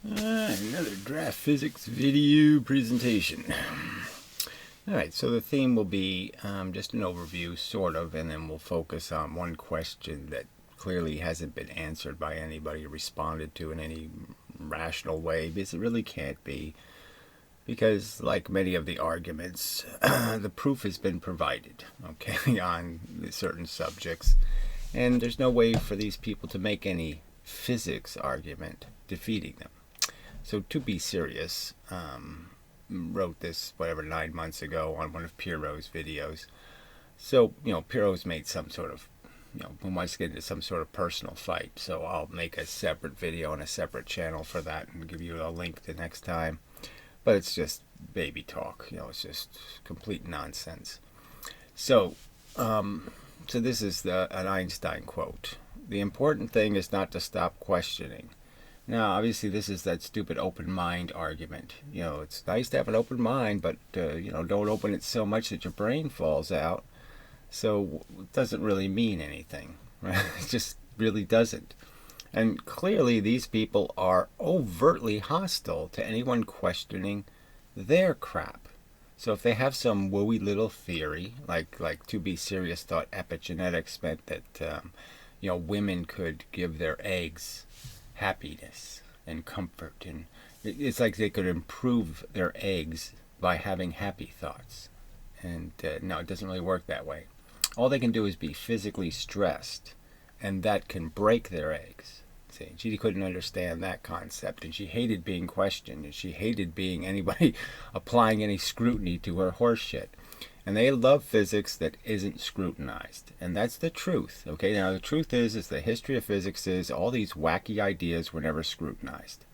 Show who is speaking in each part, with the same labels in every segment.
Speaker 1: Another draft physics video presentation. Alright, so the theme will be just an overview, sort of, and then we'll focus on one question that clearly hasn't been answered by anybody or responded to in any rational way, because it really can't be. Because, like many of the arguments, the proof has been provided, okay, on certain subjects. And there's no way for these people to make any physics argument defeating them. So to be serious, wrote this, 9 months ago on one of Pierrot's videos. So, Pierrot's made some sort of, we wants to get into some sort of personal fight. So I'll make a separate video on a separate channel for that and give you a link the next time. But it's just baby talk, it's just complete nonsense. So this is an Einstein quote. The important thing is not to stop questioning. Now, obviously, this is that stupid open mind argument. It's nice to have an open mind, but, don't open it so much that your brain falls out. So it doesn't really mean anything, right? It just really doesn't. And clearly, these people are overtly hostile to anyone questioning their crap. So if they have some woey little theory, like to be serious thought epigenetics meant that, women could give their eggs happiness and comfort, and it's like they could improve their eggs by having happy thoughts. And no, it doesn't really work that way. All they can do is be physically stressed, and that can break their eggs. See, she couldn't understand that concept, and she hated being questioned, and she hated being anybody applying any scrutiny to her horse shit. And they love physics that isn't scrutinized. And that's the truth. Okay, now the truth is the history of physics is all these wacky ideas were never scrutinized.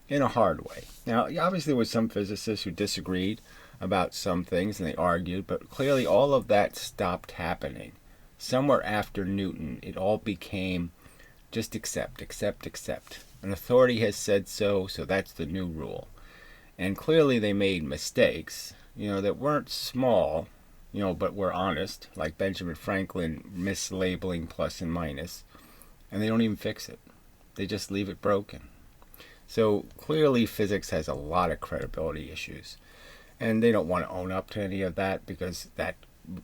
Speaker 1: In a hard way. Now, obviously there was some physicists who disagreed about some things and they argued, but clearly all of that stopped happening. Somewhere after Newton, it all became just accept. An authority has said so, so that's the new rule. And clearly they made mistakes, that weren't small, but were honest, like Benjamin Franklin mislabeling plus and minus, and they don't even fix it. They just leave it broken. So clearly physics has a lot of credibility issues, and they don't want to own up to any of that because that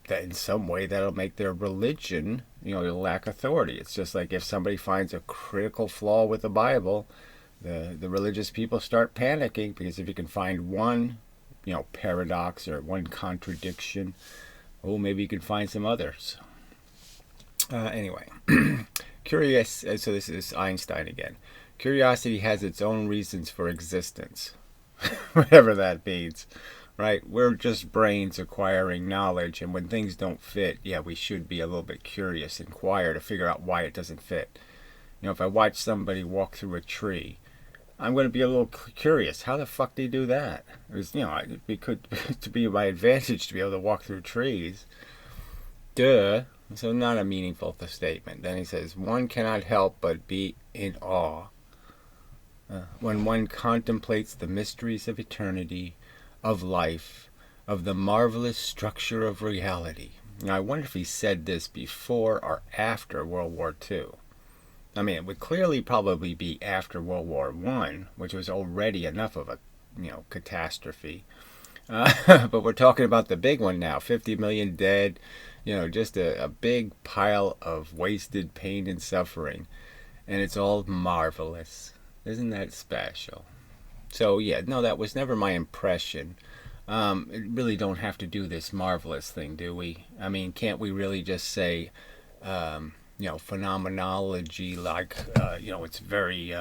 Speaker 1: in some way that'll make their religion, lack authority. It's just like if somebody finds a critical flaw with the Bible, the religious people start panicking because if you can find one paradox or one contradiction, maybe you can find some others. Anyway, curious. So this is Einstein again. Curiosity has its own reasons for existence, whatever that means, right? We're just brains acquiring knowledge, and when things don't fit, we should be a little bit curious, inquire to figure out why it doesn't fit. If I watch somebody walk through a tree, I'm going to be a little curious. How the fuck do you do that? Because, it could to be my advantage to be able to walk through trees. Duh. So not a meaningful statement. Then he says, one cannot help but be in awe when one contemplates the mysteries of eternity, of life, of the marvelous structure of reality. Now, I wonder if he said this before or after World War II. I mean, it would clearly probably be after World War I, which was already enough of a, catastrophe. But we're talking about the big one now, 50 million dead, just a big pile of wasted pain and suffering. And it's all marvelous. Isn't that special? So, that was never my impression. Really don't have to do this marvelous thing, do we? I mean, can't we really just say... phenomenology, it's very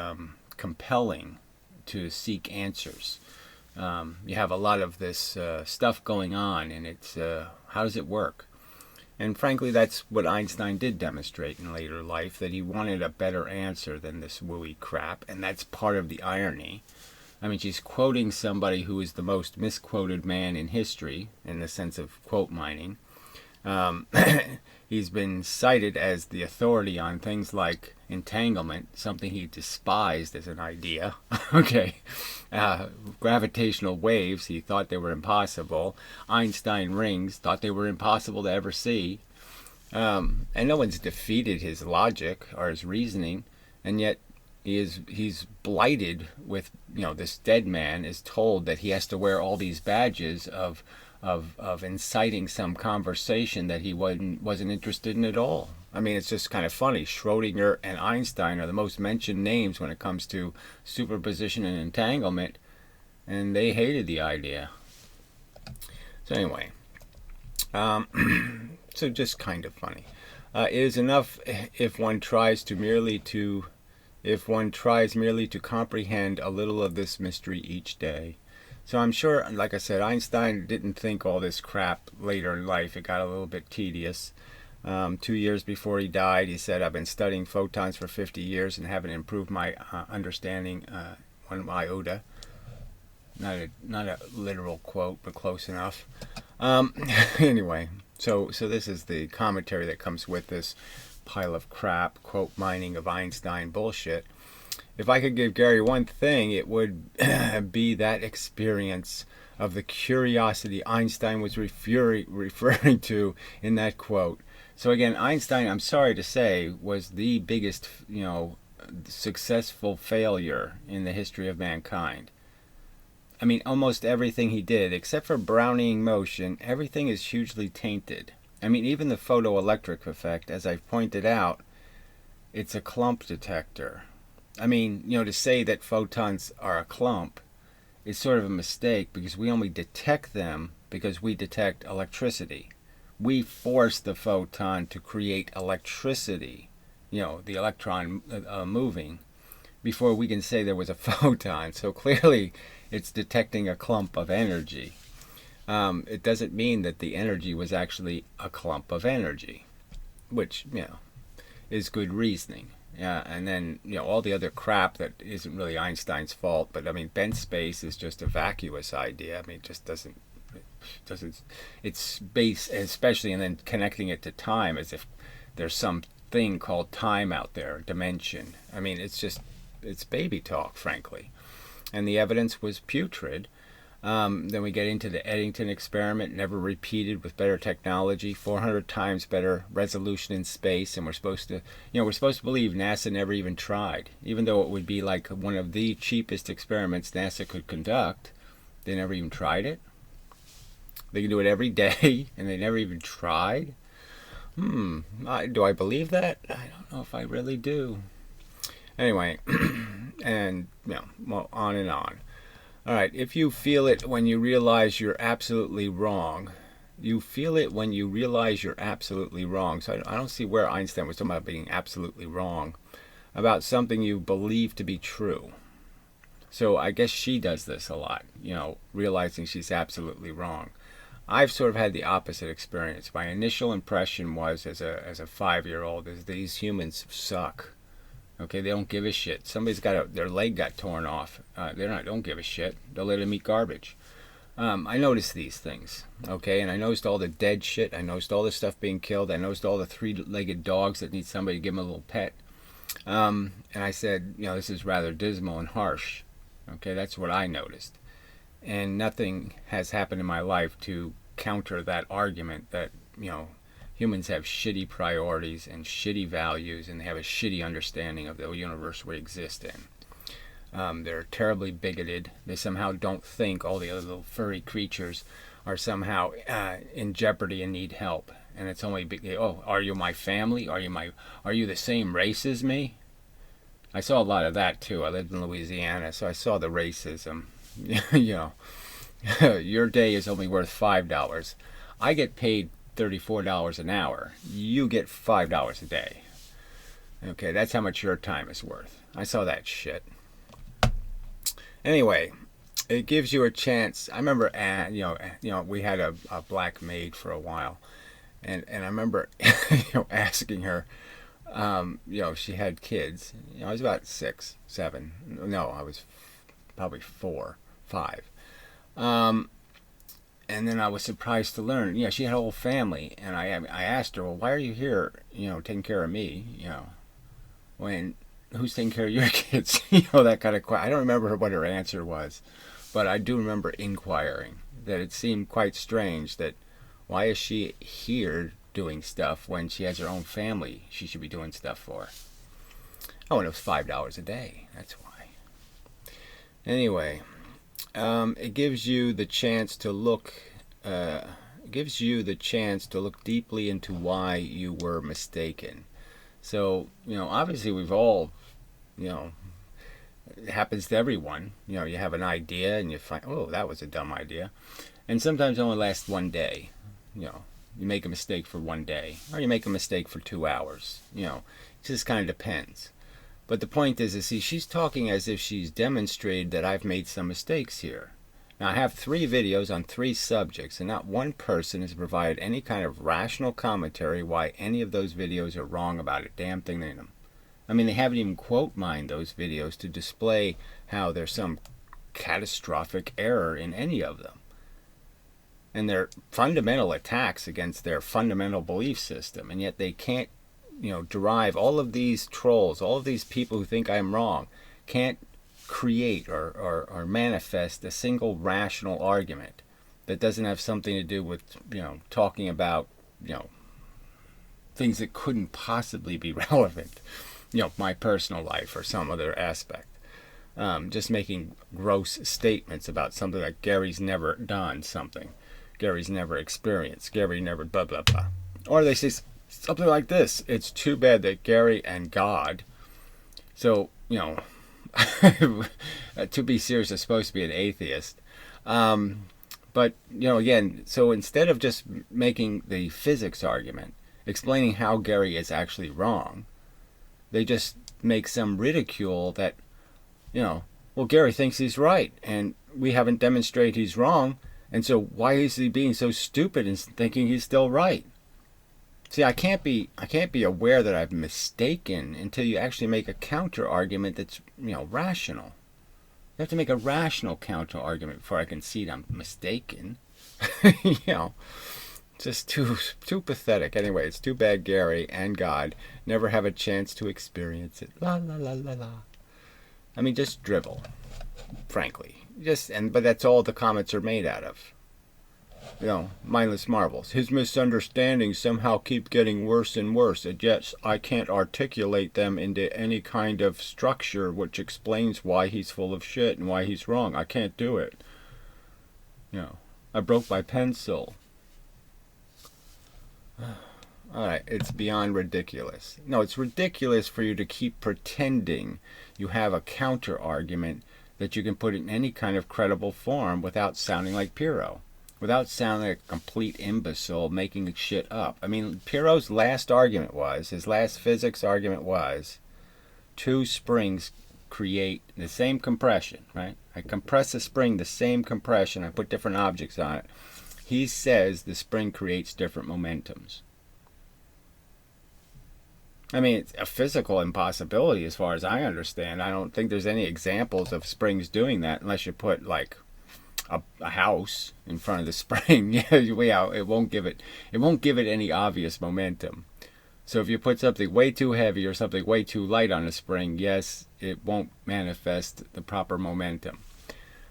Speaker 1: compelling to seek answers. You have a lot of this stuff going on, and it's how does it work? And frankly, that's what Einstein did demonstrate in later life, that he wanted a better answer than this wooey crap, and that's part of the irony. I mean, she's quoting somebody who is the most misquoted man in history, in the sense of quote mining. He's been cited as the authority on things like entanglement, something he despised as an idea. Okay. Gravitational waves, he thought they were impossible. Einstein rings, thought they were impossible to ever see. And no one's defeated his logic or his reasoning. And yet, he's blighted with, this dead man is told that he has to wear all these badges of inciting some conversation that he wasn't interested in at all. I mean, it's just kind of funny. Schrodinger and Einstein are the most mentioned names when it comes to superposition and entanglement, and they hated the idea. So anyway, so just kind of funny. It is enough if one tries merely to comprehend a little of this mystery each day. So I'm sure, like I said, Einstein didn't think all this crap later in life. It got a little bit tedious. 2 years before he died, he said, "I've been studying photons for 50 years and haven't improved my understanding one iota." Not a literal quote, but close enough. Anyway, so this is the commentary that comes with this pile of crap, quote mining of Einstein bullshit. If I could give Gary one thing, it would be that experience of the curiosity Einstein was referring to in that quote. So again, Einstein, I'm sorry to say, was the biggest, successful failure in the history of mankind. I mean, almost everything he did, except for Brownian motion, everything is hugely tainted. I mean, even the photoelectric effect, as I've pointed out, it's a clump detector. I mean, to say that photons are a clump is sort of a mistake, because we only detect them because we detect electricity. We force the photon to create electricity, the electron moving, before we can say there was a photon. So clearly it's detecting a clump of energy. It doesn't mean that the energy was actually a clump of energy, which, is good reasoning. Yeah, and then, all the other crap that isn't really Einstein's fault, but I mean, bent space is just a vacuous idea. I mean, it just doesn't, it's space, especially, and then connecting it to time as if there's some thing called time out there, dimension. I mean, it's baby talk, frankly. And the evidence was putrid. Then we get into the Eddington experiment, never repeated with better technology, 400 times better resolution in space, and we're supposed to believe NASA never even tried, even though it would be like one of the cheapest experiments NASA could conduct. They never even tried it. They can do it every day, and they never even tried. Do I believe that? I don't know if I really do. Anyway, and on and on. All right, if you feel it when you realize you're absolutely wrong, you feel it when you realize you're absolutely wrong. So I don't see where Einstein was talking about being absolutely wrong about something you believe to be true. So I guess she does this a lot, realizing she's absolutely wrong. I've sort of had the opposite experience. My initial impression was, as a 5-year-old, is these humans suck. Okay, they don't give a shit. Somebody's their leg got torn off. Don't give a shit. They'll let them eat garbage. I noticed these things. Okay, and I noticed all the dead shit. I noticed all the stuff being killed. I noticed all the 3-legged dogs that need somebody to give them a little pet. And I said, this is rather dismal and harsh. Okay, that's what I noticed. And nothing has happened in my life to counter that argument that, humans have shitty priorities and shitty values, and they have a shitty understanding of the universe we exist in. They're terribly bigoted. They somehow don't think all the other little furry creatures are somehow in jeopardy and need help. And it's only, are you my family? Are you the same race as me? I saw a lot of that too. I lived in Louisiana, so I saw the racism. Your day is only worth $5. I get paid $34 an hour. You get $5 a day. Okay, that's how much your time is worth. I saw that shit. Anyway, it gives you a chance. I remember, we had a black maid for a while, and I remember, asking her. She had kids. I was about 6, 7. No, I was probably 4, 5. And then I was surprised to learn, she had a whole family. And I asked her, well, why are you here, taking care of me, when who's taking care of your kids? That kind of question. I don't remember what her answer was, but I do remember inquiring that it seemed quite strange that why is she here doing stuff when she has her own family she should be doing stuff for. Oh, and it was $5 a day. That's why. Anyway, it gives you the chance to look. Gives you the chance to look deeply into why you were mistaken. So, obviously we've all, it happens to everyone. You have an idea and you find, oh, that was a dumb idea. And sometimes it only lasts one day. You make a mistake for one day, or you make a mistake for 2 hours. It just kind of depends. But the point is, see, she's talking as if she's demonstrated that I've made some mistakes here. Now, I have 3 videos on 3 subjects, and not one person has provided any kind of rational commentary why any of those videos are wrong about a damn thing in them. I mean, they haven't even quote mined those videos to display how there's some catastrophic error in any of them. And they're fundamental attacks against their fundamental belief system, and yet they can't, derive all of these trolls, all of these people who think I'm wrong, can't create or manifest a single rational argument that doesn't have something to do with, talking about, things that couldn't possibly be relevant, my personal life or some other aspect. Just making gross statements about something like Gary's never done something. Gary's never experienced. Gary never blah, blah, blah. Or they say something like this. It's too bad that Gary and God. So, to be serious, is supposed to be an atheist. But, again, so instead of just making the physics argument, explaining how Gary is actually wrong, they just make some ridicule that, well, Gary thinks he's right, and we haven't demonstrated he's wrong, and so why is he being so stupid and thinking he's still right? See, I can't be aware that I've mistaken until you actually make a counter argument that's, rational. You have to make a rational counter argument before I concede I'm mistaken. Just too pathetic. Anyway, it's too bad Gary and God never have a chance to experience it. La la la la la. I mean, just drivel, frankly. But that's all the comments are made out of. Mindless marvels. His misunderstandings somehow keep getting worse and worse, and yet I can't articulate them into any kind of structure which explains why he's full of shit and why he's wrong. I can't do it. I broke my pencil. Alright, it's beyond ridiculous. No, it's ridiculous for you to keep pretending you have a counter argument that you can put in any kind of credible form without sounding like Piro. Without sounding like a complete imbecile making shit up. I mean, Piro's last argument was, his last physics argument was, 2 springs create the same compression, right? I compress a spring, the same compression, I put different objects on it. He says the spring creates different momentums. I mean, it's a physical impossibility as far as I understand. I don't think there's any examples of springs doing that unless you put, like, a house in front of the spring. Yeah, it won't give it any obvious momentum. So if you put something way too heavy or something way too light on a spring, yes, it won't manifest the proper momentum.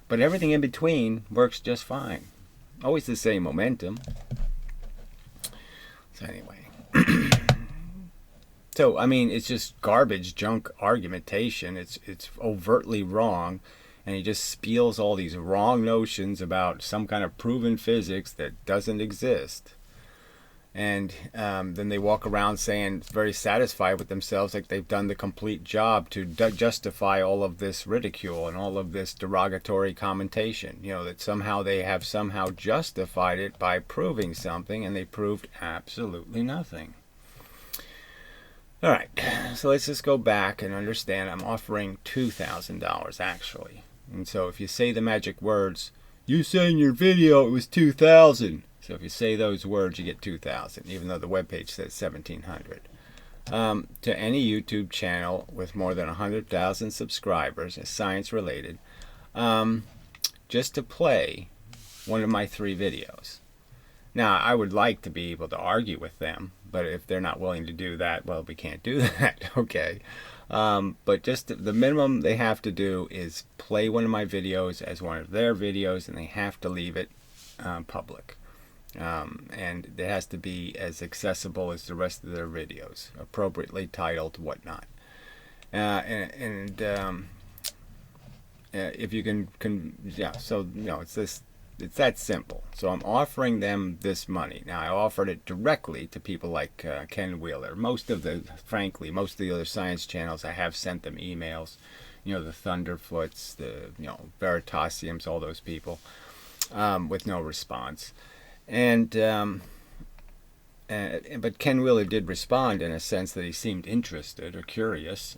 Speaker 1: But everything in between works just fine. Always the same momentum. So anyway. So, I mean, it's just garbage, junk argumentation. It's overtly wrong. And he just spiels all these wrong notions about some kind of proven physics that doesn't exist. And then they walk around saying very satisfied with themselves, like they've done the complete job to justify all of this ridicule and all of this derogatory commentation. That somehow they have somehow justified it by proving something, and they proved absolutely nothing. All right, so let's just go back and understand I'm offering $2,000 actually. And so if you say the magic words, you say in your video it was 2,000. So if you say those words, you get 2,000, even though the webpage says 1,700. To any YouTube channel with more than 100,000 subscribers, science related, just to play one of my 3 videos. Now, I would like to be able to argue with them, but if they're not willing to do that, well, we can't do that, okay? But just the minimum they have to do is play one of my videos as one of their videos, and they have to leave it public. And it has to be as accessible as the rest of their videos, appropriately titled, whatnot. If you yeah, so it's that simple. So I'm offering them this money. Now I offered it directly to people like Ken Wheeler. Frankly, most of the other science channels, I have sent them emails. The Thunderfoots, the Veritasiums, all those people, with no response. But Ken Wheeler did respond in a sense that he seemed interested or curious,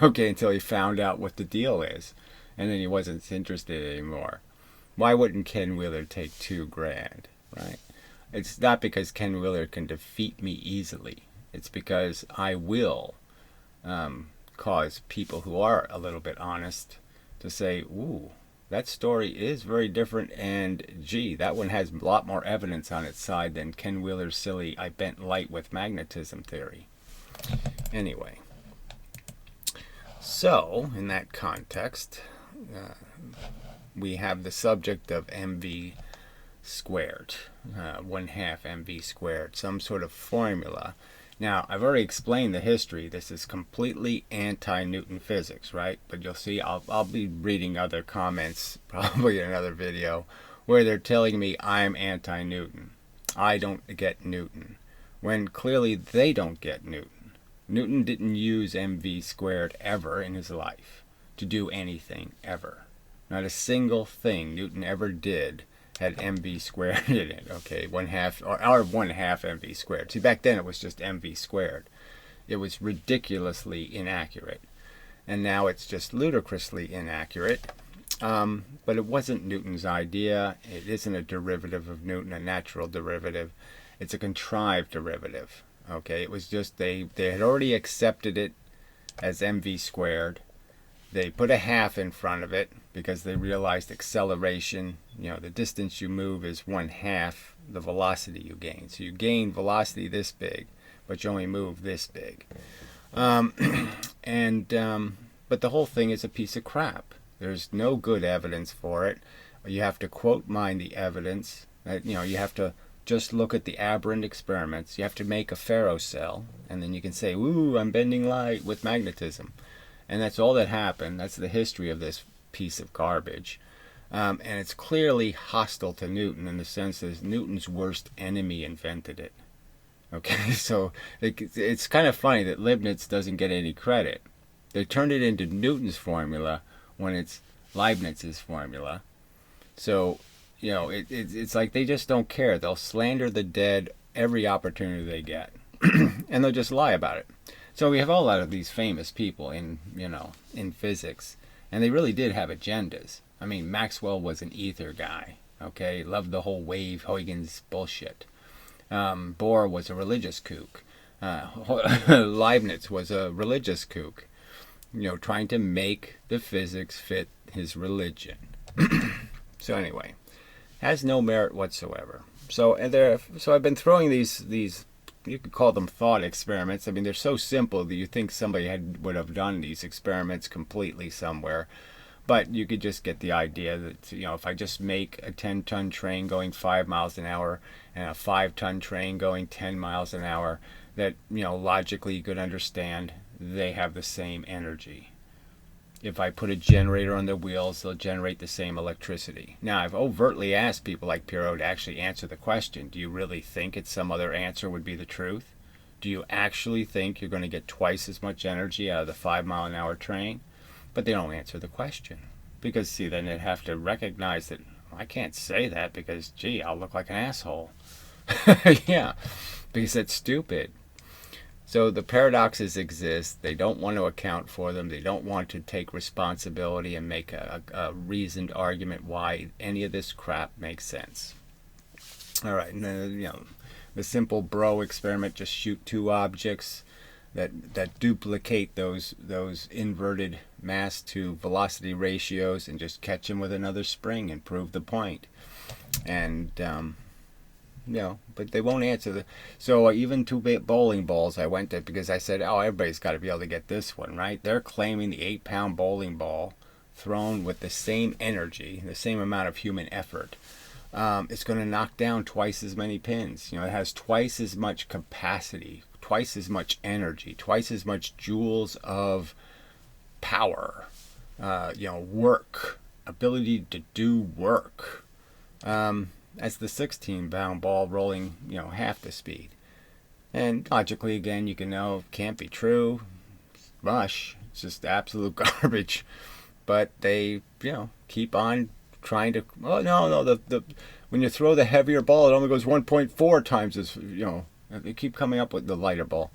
Speaker 1: okay, until he found out what the deal is, and then he wasn't interested anymore. Why wouldn't Ken Wheeler take $2,000, right? It's not because Ken Wheeler can defeat me easily. It's because I will cause people who are a little bit honest to say, ooh, that story is very different, and gee, that one has a lot more evidence on its side than Ken Wheeler's silly I bent light with magnetism theory. Anyway, so in that context, we have the subject of mv squared, 1/2 mv squared, some sort of formula. Now, I've already explained the history. This is completely anti-Newton physics, right? But you'll see, I'll be reading other comments, probably in another video, where they're telling me I'm anti-Newton. I don't get Newton, when clearly they don't get Newton. Newton didn't use mv squared ever in his life to do anything, ever. Not a single thing Newton ever did had mv squared in it, okay, 1/2 or 1/2 mv squared. See, back then it was just mv squared. It was ridiculously inaccurate, and now it's just ludicrously inaccurate. But it wasn't Newton's idea. It isn't a derivative of Newton, a natural derivative. It's a contrived derivative, okay. It was just they had already accepted it as mv squared. They put a half in front of it because they realized acceleration, the distance you move is 1/2 the velocity you gain. So you gain velocity this big, but you only move this big. But the whole thing is a piece of crap. There's no good evidence for it. You have to quote mine the evidence. You have to just look at the aberrant experiments. You have to make a ferrocell, and then you can say, ooh, I'm bending light with magnetism. And that's all that happened. That's the history of this piece of garbage. And it's clearly hostile to Newton in the sense that Newton's worst enemy invented it. Okay, so it's kind of funny that Leibniz doesn't get any credit. They turned it into Newton's formula when it's Leibniz's formula. So, it's like they just don't care. They'll slander the dead every opportunity they get. And they'll just lie about it. So we have a lot of these famous people in physics, and they really did have agendas. I mean, Maxwell was an ether guy, okay? Loved the whole wave-Huygens bullshit. Bohr was a religious kook. Leibniz was a religious kook, trying to make the physics fit his religion. So anyway, has no merit whatsoever. So I've been throwing these you could call them thought experiments. I mean, they're so simple that you think somebody would have done these experiments completely somewhere. But you could just get the idea that, if I just make a 10-ton train going 5 miles an hour and a 5-ton train going 10 miles an hour, that, logically you could understand they have the same energy. If I put a generator on the wheels, they'll generate the same electricity. Now, I've overtly asked people like Pirro to actually answer the question, do you really think some other answer would be the truth? Do you actually think you're going to get twice as much energy out of the 5-mile-an-hour train? But they don't answer the question. Because, see, then they'd have to recognize that, I can't say that because, gee, I'll look like an asshole. Yeah, because that's stupid. So the paradoxes exist. They don't want to account for them. They don't want to take responsibility and make a reasoned argument why any of this crap makes sense. All right, and then, the simple bro experiment, just shoot 2 objects that duplicate those inverted mass to velocity ratios and just catch them with another spring and prove the point. And but they won't answer so even 2 bowling balls I went to, because I said, everybody's got to be able to get this one, right? They're claiming the 8-pound bowling ball thrown with the same energy, the same amount of human effort, it's going to knock down twice as many pins. It has twice as much capacity, twice as much energy, twice as much joules of power, work, ability to do work, as the 16-pound ball rolling, half the speed. And logically, again, you can know it can't be true. It's mush. It's just absolute garbage. But they, keep on trying to. Oh no, the when you throw the heavier ball, it only goes 1.4 times as. They keep coming up with the lighter ball.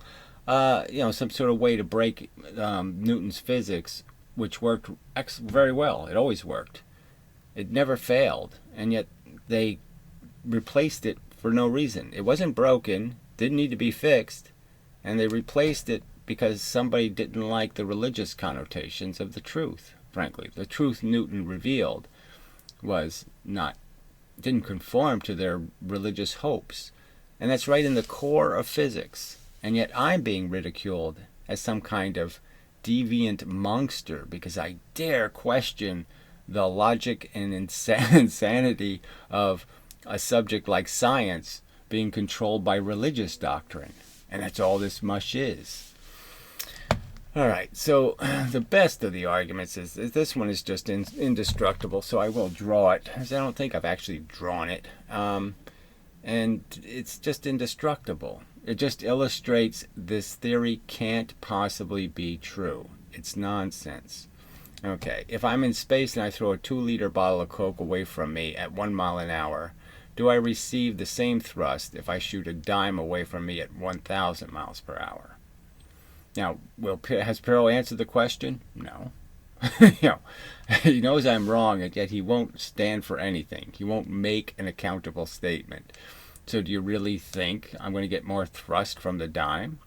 Speaker 1: Some sort of way to break Newton's physics, which worked very well. It always worked. It never failed, and yet they replaced it for no reason. It wasn't broken, didn't need to be fixed, and they replaced it because somebody didn't like the religious connotations of the truth. Frankly, the truth Newton revealed didn't conform to their religious hopes, and that's right in the core of physics. And yet I'm being ridiculed as some kind of deviant monster because I dare question the logic and insanity of a subject like science being controlled by religious doctrine. And that's all this mush is. All right, so the best of the arguments is this one is just indestructible, so I will draw it, because I don't think I've actually drawn it. And it's just indestructible. It just illustrates this theory can't possibly be true. It's nonsense. Okay, if I'm in space and I throw a 2-liter bottle of Coke away from me at 1 mile an hour, do I receive the same thrust if I shoot a dime away from me at 1,000 miles per hour? Now, has Perot answered the question? No. He knows I'm wrong, and yet he won't stand for anything. He won't make an accountable statement. So do you really think I'm going to get more thrust from the dime?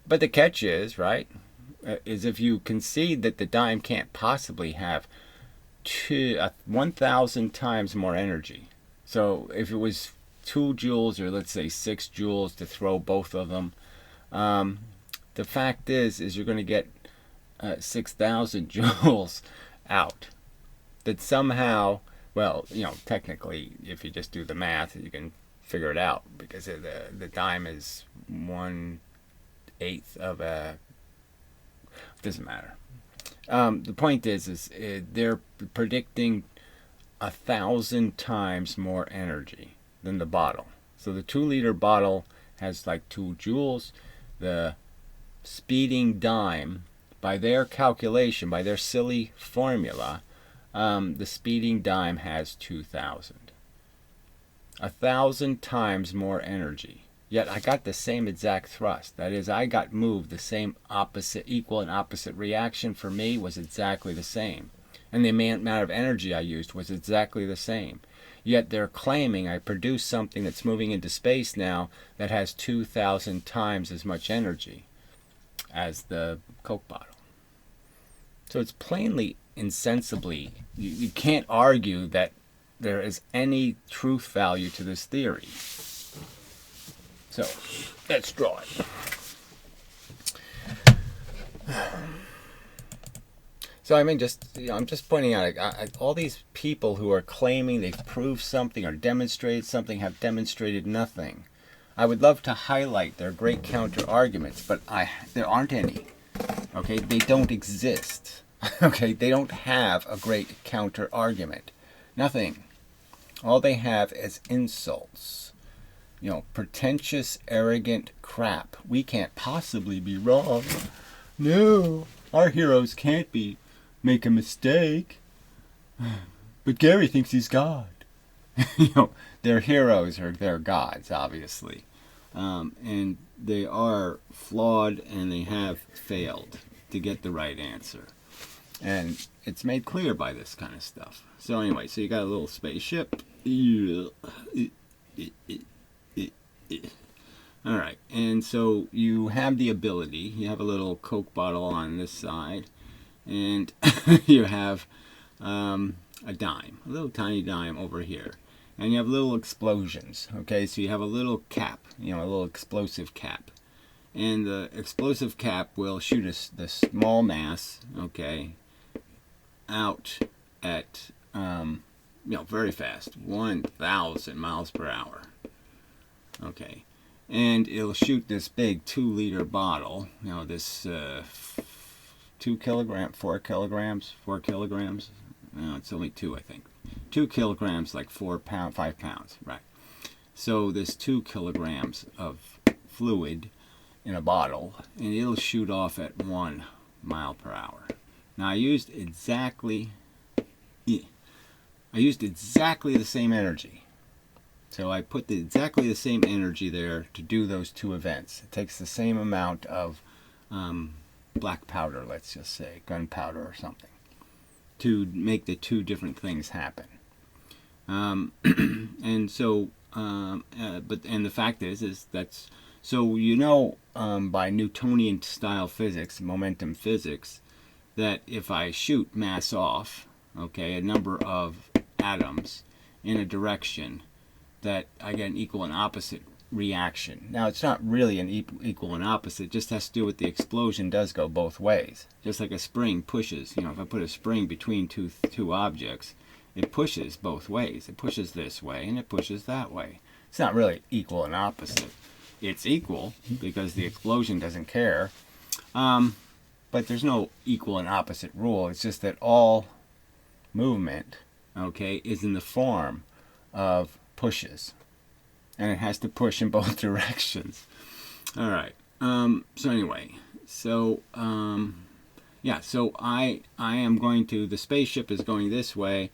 Speaker 1: But the catch is, right, is if you concede that the dime can't possibly have 1,000 times more energy. So if it was 2 joules or let's say 6 joules to throw both of them, the fact is you're going to get 6,000 joules out. That somehow, technically, if you just do the math, you can figure it out because the dime is 1/8 of a. Doesn't matter. The point is they're predicting 1,000 times more energy than the bottle. So the 2-liter bottle has like 2 joules. The speeding dime, by their calculation, by their silly formula, the speeding dime has 2,000. 1,000 times more energy. Yet I got the same exact thrust. That is, I got moved. The same equal and opposite reaction for me was exactly the same. And the amount of energy I used was exactly the same. Yet they're claiming I produced something that's moving into space now that has 2,000 times as much energy as the Coke bottle. So it's plainly, insensibly, you can't argue that there is any truth value to this theory. So let's draw it. So I'm just pointing out, all these people who are claiming they've proved something or demonstrated something have demonstrated nothing. I would love to highlight their great counter arguments, but there aren't any. Okay, they don't exist. Okay, they don't have a great counter argument. Nothing. All they have is insults. Pretentious, arrogant crap. We can't possibly be wrong. No, our heroes can't make a mistake. But Gary thinks he's God. Their heroes are their gods, obviously. And they are flawed and they have failed to get the right answer. And it's made clear by this kind of stuff. So anyway, so you got a little spaceship. Alright, and so you have the ability, you have a little Coke bottle on this side, and you have a dime, a little tiny dime over here. And you have little explosions, okay? So you have a little cap, a little explosive cap. And the explosive cap will shoot the small mass, okay, out at, very fast, 1,000 miles per hour. Okay. And it'll shoot this big 2-liter bottle, this 2 kilograms, 4 kilograms, 4 kilograms. No, it's only 2, I think. 2 kilograms, like 5 pounds, right? So there's 2 kilograms of fluid in a bottle, and it'll shoot off at 1 mile per hour. Now I used exactly the same energy. So I put exactly the same energy there to do those 2 events. It takes the same amount of black powder, let's just say, gunpowder or something, to make the 2 different things happen. And so, and the fact is that's, so by Newtonian style physics, momentum physics, that if I shoot mass off, okay, a number of atoms in a direction, that I get an equal and opposite reaction. Now, it's not really an equal and opposite. It just has to do with the explosion does go both ways. Just like a spring pushes. If I put a spring between two objects, it pushes both ways. It pushes this way and it pushes that way. It's not really equal and opposite. It's equal because the explosion doesn't care. But there's no equal and opposite rule. It's just that all movement, okay, is in the form of pushes, and it has to push in both directions. All right. So anyway, so yeah. So I am going to, the spaceship is going this way,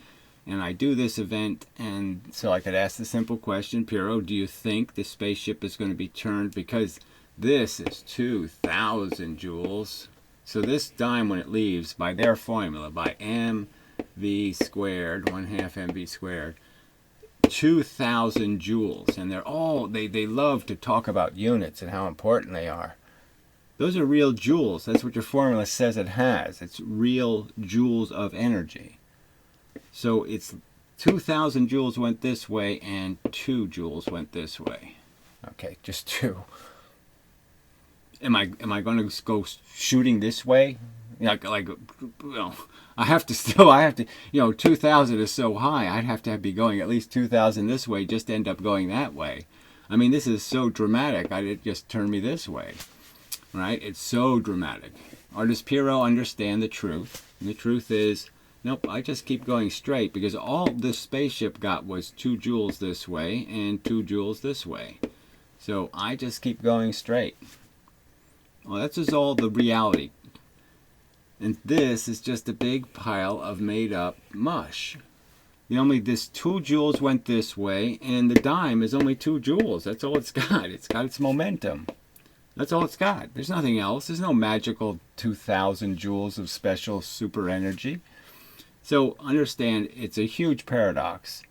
Speaker 1: and I do this event, and so I could ask the simple question, Piero, do you think the spaceship is going to be turned, because this is 2,000 joules. So this dime, when it leaves, by their formula, by mv squared, 1/2 mv squared, 2,000 joules, and they love to talk about units and how important they are. Those are real joules. That's what your formula says it has. It's real joules of energy. So it's 2,000 joules went this way and 2 joules went this way. Okay, just 2. Am I going to go shooting this way? I have to, 2,000 is so high, I'd have to be going at least 2,000 this way just to end up going that way. I mean, this is so dramatic, it just turned me this way, right? It's so dramatic. Or does Piero understand the truth? And the truth is, nope, I just keep going straight, because all this spaceship got was 2 joules this way and 2 joules this way. So I just keep going straight. Well, that's just all the reality. And this is just a big pile of made up mush. This 2 joules went this way, and the dime is only 2 joules. That's all it's got. It's got its momentum. That's all it's got. There's nothing else. There's no magical 2,000 joules of special super energy. So understand, it's a huge paradox.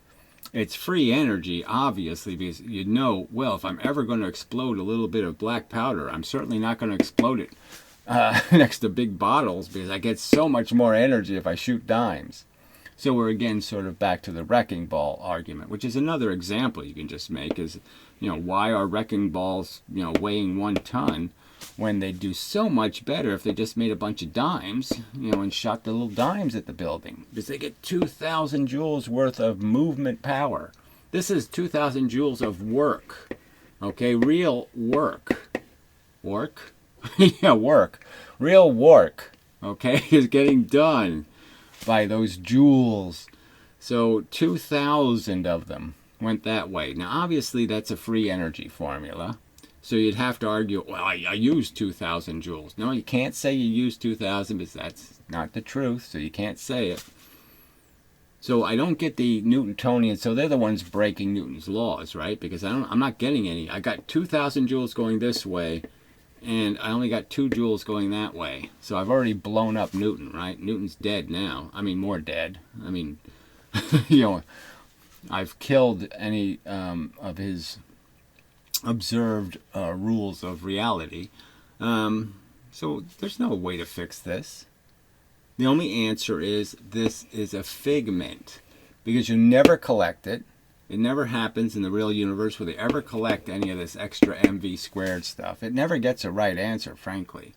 Speaker 1: It's free energy, obviously, because well, if I'm ever going to explode a little bit of black powder, I'm certainly not going to explode it next to big bottles, because I get so much more energy if I shoot dimes. So we're again sort of back to the wrecking ball argument, which is another example you can just make is, why are wrecking balls, weighing 1 ton when they do so much better if they just made a bunch of dimes, and shot the little dimes at the building, because they get 2,000 joules worth of movement power. This is 2,000 joules of work, okay, real work. Work? Yeah, work. Real work, okay, is getting done by those joules. So 2,000 of them went that way. Now, obviously, that's a free energy formula. So you'd have to argue, well, I used 2,000 joules. No, you can't say you used 2,000 because that's not the truth, so you can't say it. So I don't get the Newtonian, so they're the ones breaking Newton's laws, right? Because I'm not getting any. I got 2,000 joules going this way, and I only got 2 joules going that way. So I've already blown up Newton, right? Newton's dead now. I mean, more dead. I mean, I've killed any of his observed rules of reality. So there's no way to fix this. The only answer is this is a figment, because you never collect it. It never happens in the real universe where they ever collect any of this extra mv squared stuff. It never gets a right answer, frankly.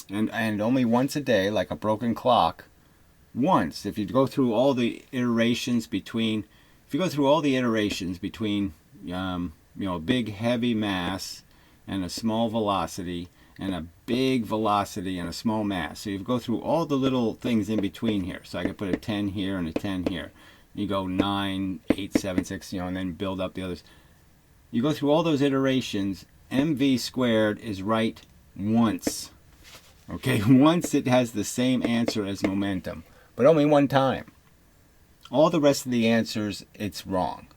Speaker 1: And only once a day, like a broken clock, once. If you go through all the iterations between, a big heavy mass and a small velocity, and a big velocity and a small mass. So you go through all the little things in between here. So I could put a 10 here and a 10 here. You go 9, 8, 7, 6, and then build up the others. You go through all those iterations, mv squared is right once. Okay, once it has the same answer as momentum, but only one time. All the rest of the answers, it's wrong.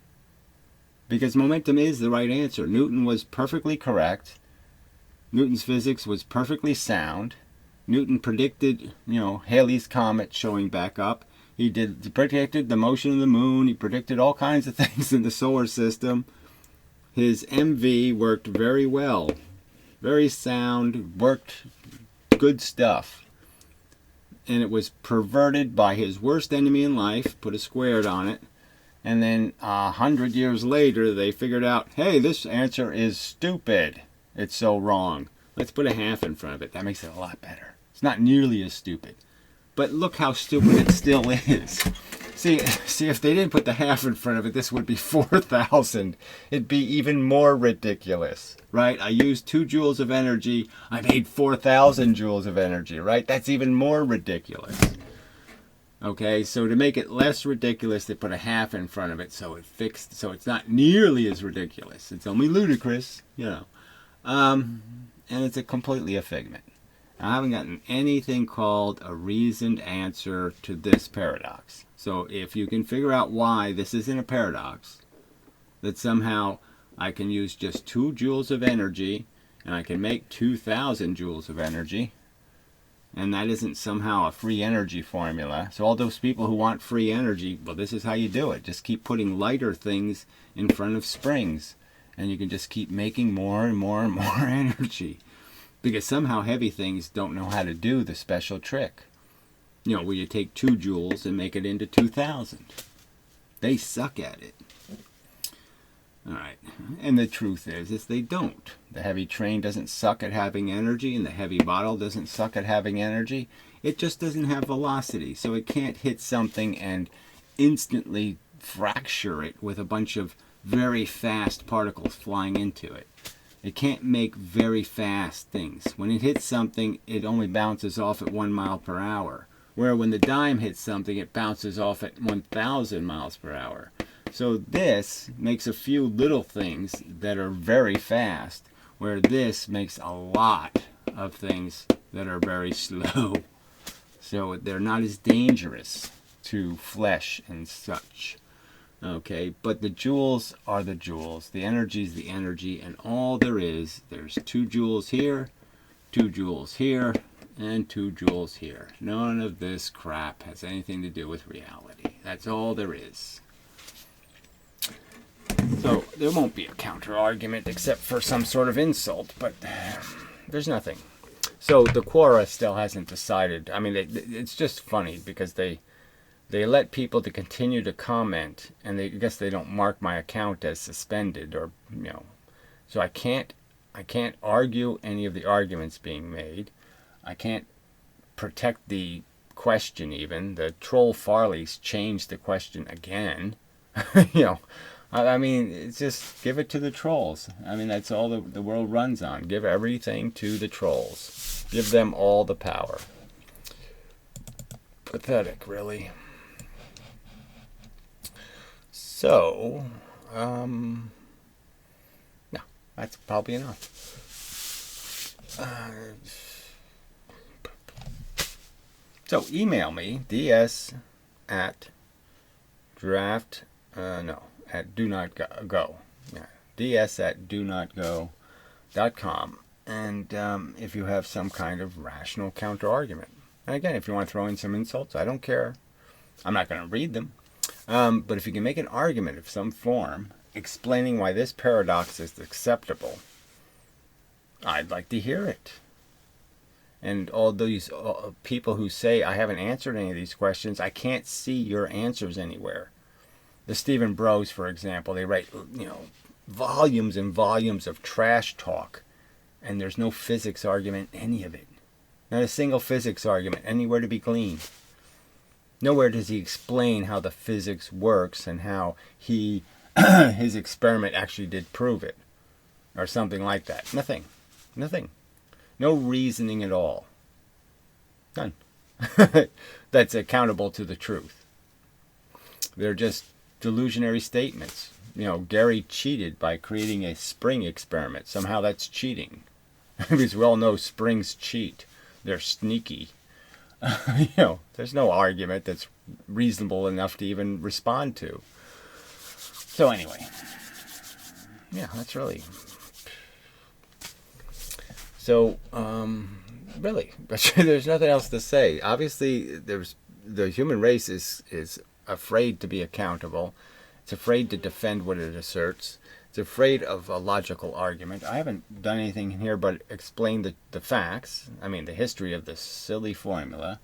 Speaker 1: Because momentum is the right answer. Newton was perfectly correct. Newton's physics was perfectly sound. Newton predicted, Halley's Comet showing back up. He predicted the motion of the moon. He predicted all kinds of things in the solar system. His MV worked very well. Very sound, worked good stuff. And it was perverted by his worst enemy in life, put a squared on it. And then 100 years later, they figured out, hey, this answer is stupid. It's so wrong. Let's put a half in front of it. That makes it a lot better. It's not nearly as stupid. But look how stupid it still is. See, if they didn't put the half in front of it, this would be 4,000. It'd be even more ridiculous, right? I used 2 joules of energy. I made 4,000 joules of energy, right? That's even more ridiculous. Okay, so to make it less ridiculous, they put a half in front of it, so so it's not nearly as ridiculous. It's only ludicrous, and it's completely a figment. I haven't gotten anything called a reasoned answer to this paradox. So if you can figure out why this isn't a paradox, that somehow I can use just 2 joules of energy and I can make 2,000 joules of energy, and that isn't somehow a free energy formula. So all those people who want free energy, well, this is how you do it. Just keep putting lighter things in front of springs, and you can just keep making more and more and more energy. Because somehow heavy things don't know how to do the special trick. Where you take 2 joules and make it into 2,000. They suck at it. Alright, and the truth is they don't. The heavy train doesn't suck at having energy, and the heavy bottle doesn't suck at having energy. It just doesn't have velocity, so it can't hit something and instantly fracture it with a bunch of very fast particles flying into it. It can't make very fast things. When it hits something, it only bounces off at 1 mile per hour. Where when the dime hits something, it bounces off at 1,000 miles per hour. So this makes a few little things that are very fast, where this makes a lot of things that are very slow. So they're not as dangerous to flesh and such. Okay, but the joules are the joules. The energy is the energy, and all there's 2 joules here, 2 joules here, and 2 joules here. None of this crap has anything to do with reality. That's all there is. So there won't be a counter argument except for some sort of insult, but there's nothing. So the Quora still hasn't decided. I mean, it's just funny because they let people to continue to comment, and I guess they don't mark my account as suspended, or so I can't argue any of the arguments being made. I can't protect the question even. The troll Farley's changed the question again. I mean, it's just give it to the trolls. I mean, that's all the world runs on. Give everything to the trolls. Give them all the power. Pathetic, really. So, no, that's probably enough. So email me, ds at draft, at do not go. Yeah, ds at do not go.com. And if you have some kind of rational counter argument. And again, if you want to throw in some insults, I don't care. I'm not going to read them. But if you can make an argument of some form explaining why this paradox is acceptable, I'd like to hear it. And all these people who say, I haven't answered any of these questions, I can't see your answers anywhere. The Stephen Bros, for example, they write, volumes and volumes of trash talk, and there's no physics argument in any of it. Not a single physics argument anywhere to be gleaned. Nowhere does he explain how the physics works and how his experiment actually did prove it. Or something like that. Nothing. No reasoning at all. None. That's accountable to the truth. They're just delusionary statements. You know, Gary cheated by creating a spring experiment. Somehow that's cheating. Because we all know springs cheat. They're sneaky. You know, there's no argument that's reasonable enough to even respond to. So anyway, yeah, that's really... So, really, there's nothing else to say. Obviously, the human race is afraid to be accountable. It's afraid to defend what it asserts. It's afraid of a logical argument. I haven't done anything here but explain the facts. I mean, the history of this silly formula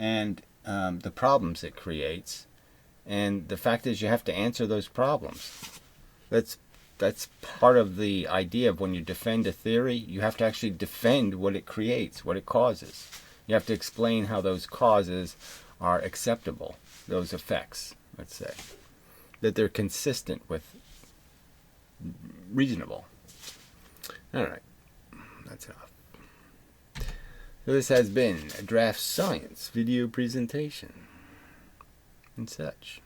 Speaker 1: and the problems it creates. And the fact is you have to answer those problems. That's part of the idea of when you defend a theory, you have to actually defend what it creates, what it causes. You have to explain how those causes are acceptable, those effects, let's say. That they're consistent with reasonable. All right, that's enough. So this has been a DraftScience video presentation and such.